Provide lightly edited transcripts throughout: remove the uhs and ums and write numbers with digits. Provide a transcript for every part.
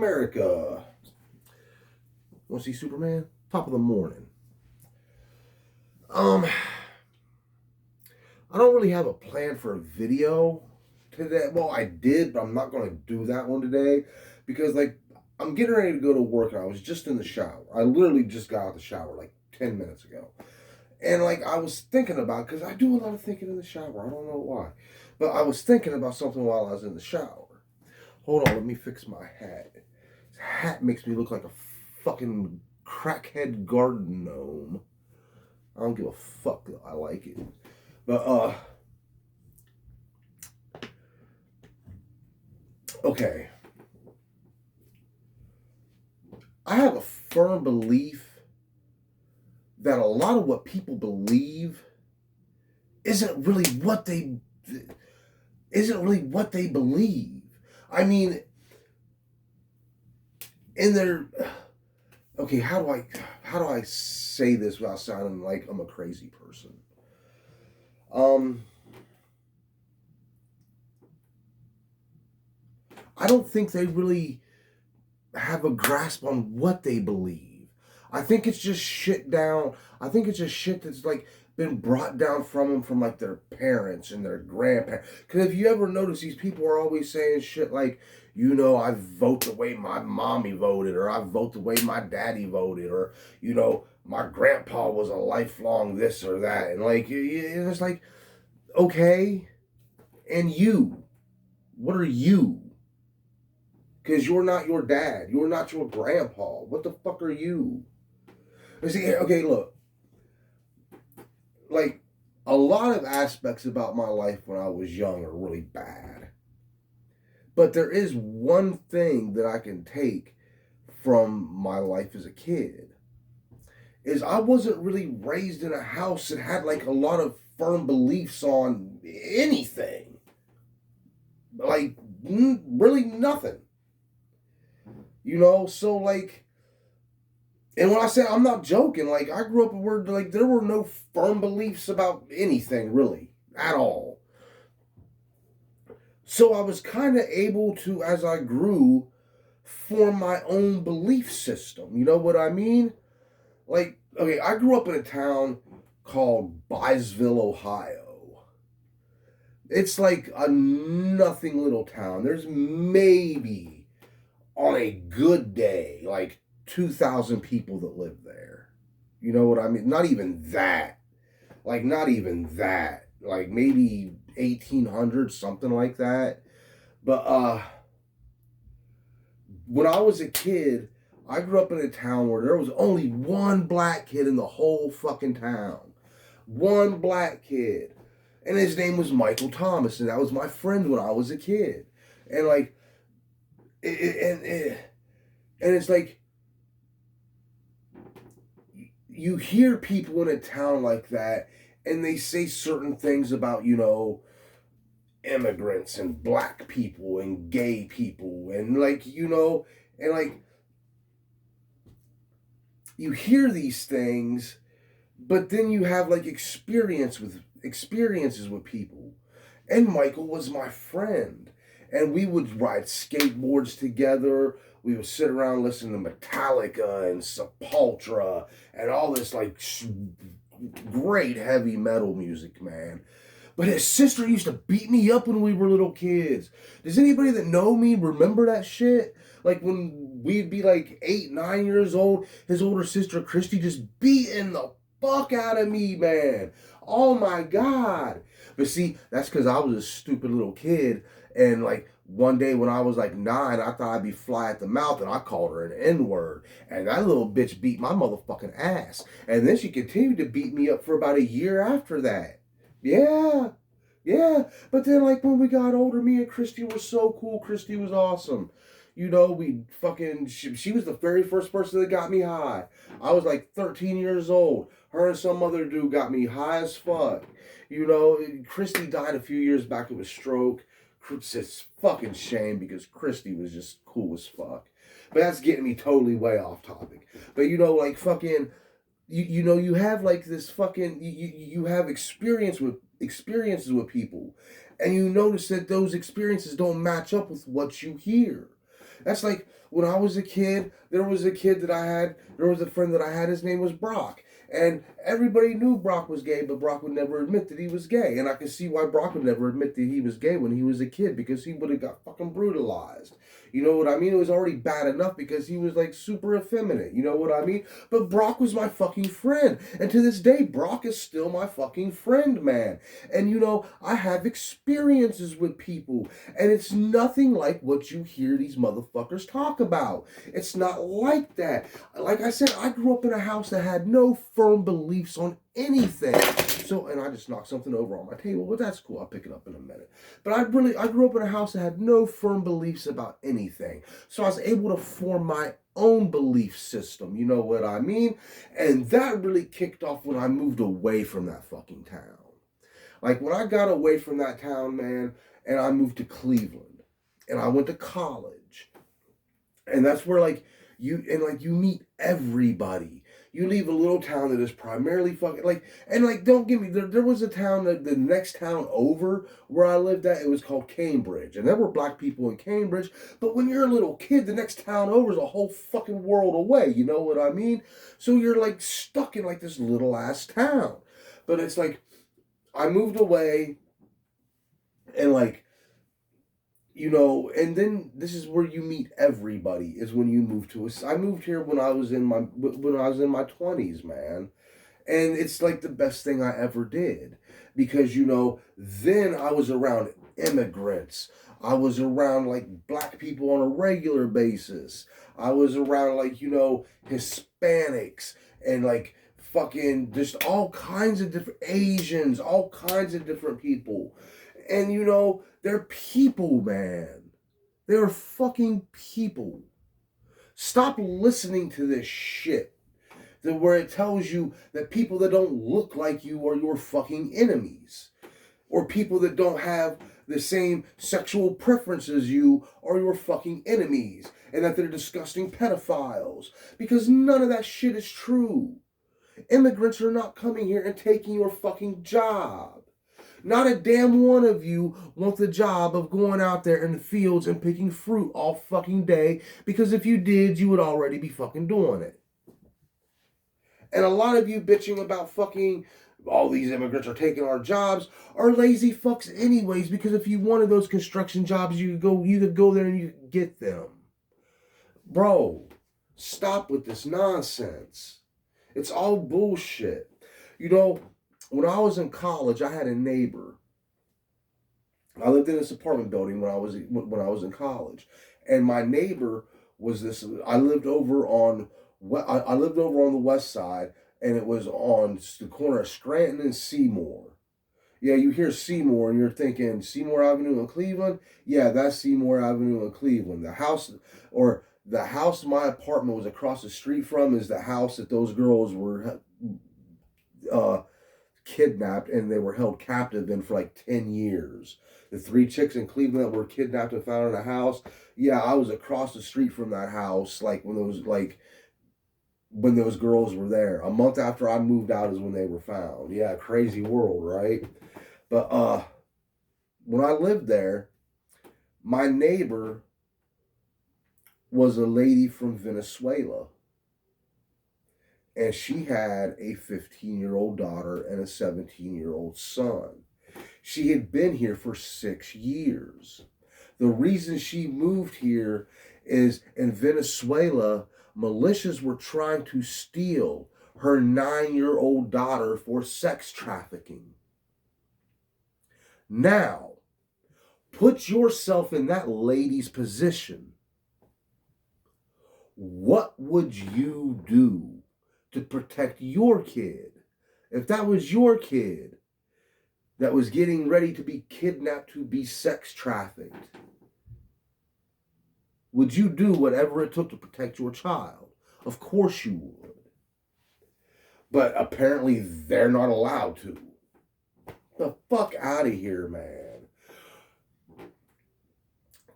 America. Want to see Superman? Top of the morning. Um, I don't really have a plan for a video today. Well, I did, but I'm not going to do that one today because, I'm getting ready to go to work and I was just in the shower. I literally just got out of the shower like 10 minutes ago. And, I was thinking about, because I do a lot of thinking in the shower. I don't know why. But I was thinking about something while I was in the shower. Hold on, let me fix my hat. This hat makes me look like a fucking crackhead garden gnome. I don't give a fuck. I like it. But, okay. I have a firm belief that a lot of what people believe isn't really what they believe. I mean, in their okay, how do I say this without sounding like I'm a crazy person? I don't think they really have a grasp on what they believe. I think it's just shit down. I think it's just shit that's been brought down from them from their parents and their grandparents. Because if you ever notice, these people are always saying shit like, I vote the way my mommy voted, or I vote the way my daddy voted, or my grandpa was a lifelong this or that, and it's like, okay, and you, what are you? Because you're not your dad. You're not your grandpa. What the fuck are you? See, okay, look. A lot of aspects about my life when I was young are really bad. But there is one thing that I can take from my life as a kid. Is I wasn't really raised in a house that had a lot of firm beliefs on anything. Really nothing. So and when I say I'm not joking, I grew up where there were no firm beliefs about anything really at all. So I was kind of able to, as I grew, form my own belief system. You know what I mean? Okay, I grew up in a town called Byesville, Ohio. It's like a nothing little town. There's maybe, on a good day, 2,000 people that live there. You know what I mean? Not even that. Not even that. Maybe 1,800, something like that. But when I was a kid, I grew up in a town where there was only one black kid in the whole fucking town. One black kid. And his name was Michael Thomas, and that was my friend when I was a kid. And and it's like, you hear people in a town like that, and they say certain things about, immigrants and black people and gay people, and you hear these things, but then you have experiences with people. And Michael was my friend. And we would ride skateboards together. We would sit around listening to Metallica and Sepultura and all this great heavy metal music, man. But his sister used to beat me up when we were little kids. Does anybody that know me remember that shit? When we'd be 8, 9 years old, his older sister Christy just beating the fuck out of me, man. Oh my God. But see, that's because I was a stupid little kid. And one day when I was 9, I thought I'd be fly at the mouth, and I called her an N-word. And that little bitch beat my motherfucking ass. And then she continued to beat me up for about a year after that. Yeah. Yeah. But then when we got older, me and Christy were so cool. Christy was awesome. She was the very first person that got me high. I was 13 years old. Her and some other dude got me high as fuck. Christy died a few years back of a stroke. It's a fucking shame because Christy was just cool as fuck. But that's getting me totally way off topic. But fucking, you have this fucking, you have experiences with people, and you notice that those experiences don't match up with what you hear. That's like when I was a kid, there was a friend that I had, his name was Brock. And everybody knew Brock was gay, but Brock would never admit that he was gay. And I can see why Brock would never admit that he was gay when he was a kid, because he would have got fucking brutalized. You know what I mean? It was already bad enough because he was like super effeminate. You know what I mean? But Brock was my fucking friend. And to this day, Brock is still my fucking friend, man. And you know, I have experiences with people. And it's nothing like what you hear these motherfuckers talk about. It's not like that. Like I said, I grew up in a house that had no firm beliefs on anything. So, and I just knocked something over on my table, but that's cool. I'll pick it up in a minute. But I grew up in a house that had no firm beliefs about anything. So I was able to form my own belief system. You know what I mean? And that really kicked off when I moved away from that fucking town. Like when I got away from that town, man, and I moved to Cleveland and I went to college. And that's where you meet everybody. You leave a little town that is primarily fucking like, and like, don't get me, there was a town that the next town over where I lived at, it was called Cambridge. And there were black people in Cambridge, but when you're a little kid, the next town over is a whole fucking world away. You know what I mean? So you're like stuck in like this little ass town. But it's like, I moved away and like, you know, and then this is where you meet everybody is when you move to I moved here when I was in my 20s, man. And it's like the best thing I ever did because you know, then I was around immigrants. I was around like black people on a regular basis. I was around like, you know, Hispanics and like fucking just all kinds of different Asians, all kinds of different people. And you know, they're people, man. They're fucking people. Stop listening to this shit where it tells you that people that don't look like you are your fucking enemies. Or people that don't have the same sexual preference as you are your fucking enemies. And that they're disgusting pedophiles. Because none of that shit is true. Immigrants are not coming here and taking your fucking job. Not a damn one of you want the job of going out there in the fields and picking fruit all fucking day, because if you did, you would already be fucking doing it. And a lot of you bitching about fucking all these immigrants are taking our jobs are lazy fucks anyways, because if you wanted those construction jobs, you could go there and you could get them. Bro, stop with this nonsense. It's all bullshit. You know, when I was in college, I had a neighbor. I lived in this apartment building when I was in college, and my neighbor was this. I lived over on the west side, and it was on the corner of Scranton and Seymour. Yeah, you hear Seymour, and you're thinking Seymour Avenue in Cleveland. Yeah, that's Seymour Avenue in Cleveland. The house my apartment was across the street from is the house that those girls were uh, kidnapped and they were held captive in for like 10 years. The three chicks in Cleveland that were kidnapped and found in a house. Yeah, I was across the street from that house like when those girls were there. A month after I moved out is when they were found. Yeah, crazy world, right? But when I lived there, my neighbor was a lady from Venezuela. And she had a 15-year-old daughter and a 17-year-old son. She had been here for 6 years. The reason she moved here is in Venezuela, militias were trying to steal her 9-year-old daughter for sex trafficking. Now, put yourself in that lady's position. What would you do to protect your kid? If that was your kid that was getting ready to be kidnapped to be sex trafficked, would you do whatever it took to protect your child? Of course you would. But apparently they're not allowed to. The fuck out of here, man.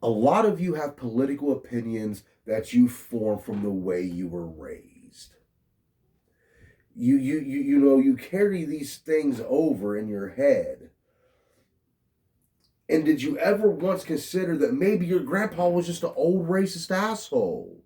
A lot of you have political opinions that you form from the way you were raised. You know, you carry these things over in your head. And did you ever once consider that maybe your grandpa was just an old racist asshole?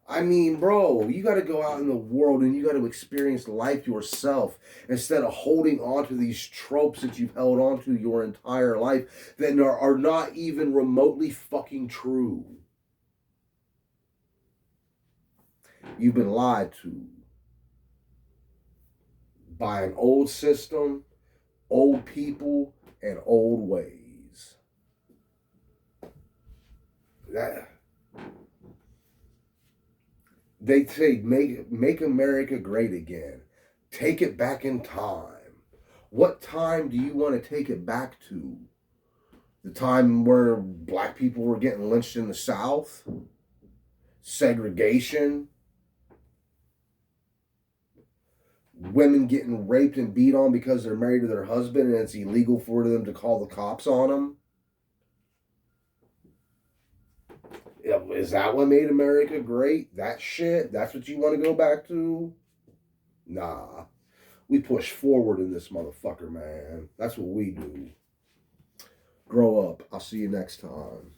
I mean, bro, you got to go out in the world and you got to experience life yourself instead of holding on to these tropes that you've held on to your entire life that are not even remotely fucking true. You've been lied to by an old system, old people, and old ways. That they say make America great again. Take it back in time. What time do you want to take it back to? The time where black people were getting lynched in the South? Segregation? Women getting raped and beat on because they're married to their husband and it's illegal for them to call the cops on them? Is that what made America great? That shit? That's what you want to go back to? Nah. We push forward in this motherfucker, man. That's what we do. Grow up. I'll see you next time.